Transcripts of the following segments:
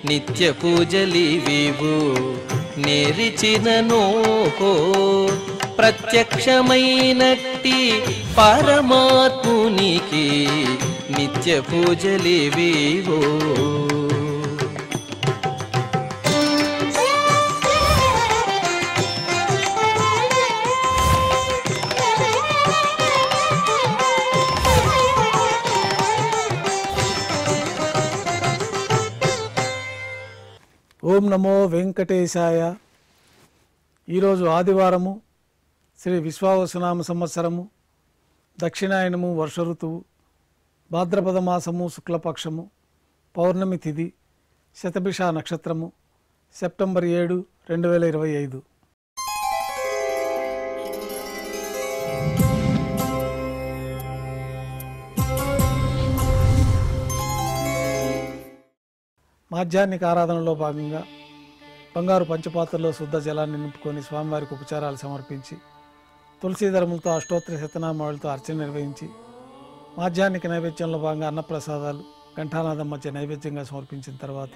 నిత్య పూజలివివు నేరిచిననో ప్రత్యక్షమైనట్టి పరమాత్మునికి నిత్య పూజలివివో. ఓం నమో వెంకటేశాయ. ఈరోజు ఆదివారము, శ్రీ విశ్వావసునామ సంవత్సరము, దక్షిణాయనము, వర్ష ఋతువు, భాద్రపద మాసము, శుక్లపక్షము, పౌర్ణమి తిథి, శతభిష నక్షత్రము, సెప్టెంబర్ 7, 2025. మాధ్యాహ్నిక ఆరాధనలో భాగంగా బంగారు పంచపాత్రలో శుద్ధ జలాన్ని నింపుకొని స్వామివారికి ఉపచారాలు సమర్పించి తులసీదళములతో అష్టోత్తర శతనామాలతో అర్చన నిర్వహించి మాధ్యాహ్నిక నైవేద్యంలో భాగంగా అన్నప్రసాదాలు ఘంటానాదం మధ్య నైవేద్యంగా సమర్పించిన తర్వాత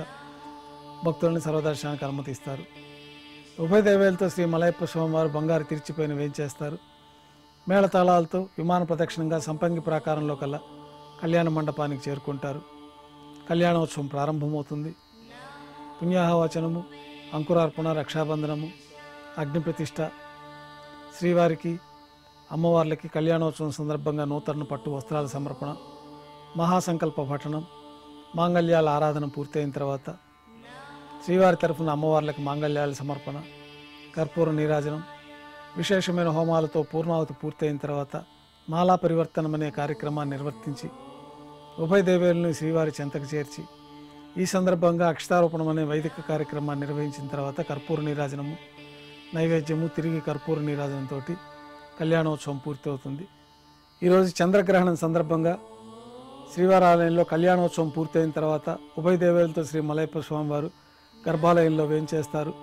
భక్తులని సర్వదర్శనానికి అనుమతిస్తారు. ఉభయ దైవేలతో శ్రీ మలయప్ప స్వామివారు బంగారు తిరిచిపోయిన వేయించేస్తారు. మేళతాళాలతో విమాన ప్రదక్షిణంగా సంపంగి ప్రాకారంలో కల్లా కళ్యాణ మండపానికి చేరుకుంటారు. కళ్యాణోత్సవం ప్రారంభమవుతుంది. పుణ్యాహవచనము, అంకురార్పణ, రక్షాబంధనము, అగ్నిప్రతిష్ఠ, శ్రీవారికి అమ్మవార్లకి కళ్యాణోత్సవం సందర్భంగా నూతన పట్టు వస్త్రాల సమర్పణ, మహాసంకల్ప పఠనం, మాంగళ్యాల ఆరాధన పూర్తయిన తర్వాత శ్రీవారి తరఫున అమ్మవార్లకి మాంగళ్యాల సమర్పణ, కర్పూర నీరాజనం, విశేషమైన హోమాలతో పూర్ణావతి పూర్తయిన తర్వాత మాలా పరివర్తనం అనే కార్యక్రమాన్ని నిర్వర్తించి ఉభయ దేవేలను శ్రీవారి చెంతకు చేర్చి ఈ సందర్భంగా అక్షతారోపణం అనే వైదిక కార్యక్రమాన్ని నిర్వహించిన తర్వాత కర్పూర నీరాజనము, నైవేద్యము, తిరిగి కర్పూర నీరాజనంతో కళ్యాణోత్సవం పూర్తవుతుంది. ఈరోజు చంద్రగ్రహణం సందర్భంగా శ్రీవారి ఆలయంలో కళ్యాణోత్సవం పూర్తయిన తర్వాత ఉభయ దేవేలతో శ్రీ మలయప్ప స్వామివారు గర్భాలయంలో వేంచేస్తారు.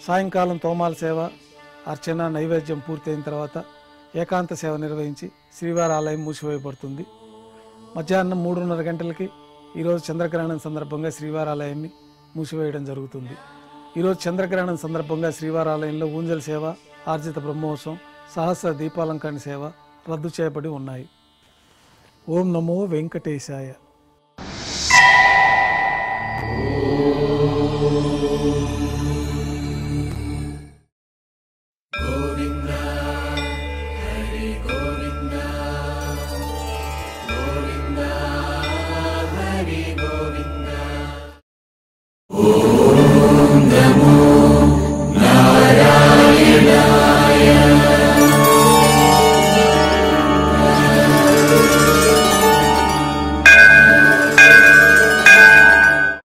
సాయంకాలం తోమాల సేవ, అర్చన, నైవేద్యం పూర్తయిన తర్వాత ఏకాంత సేవ నిర్వహించి శ్రీవారి ఆలయం మూసివేయబడుతుంది. మధ్యాహ్నం 3:30 గంటలకి ఈరోజు చంద్రగ్రహణం సందర్భంగా శ్రీవారాలయాన్ని మూసివేయడం జరుగుతుంది. ఈరోజు చంద్రగ్రహణం సందర్భంగా శ్రీవారాలయంలో ఊంజల్ సేవ, ఆర్జిత బ్రహ్మోత్సవం, సహస్ర దీపాలంకరణ సేవ రద్దు చేయబడి ఉన్నాయి. ఓం నమో వెంకటేశాయ.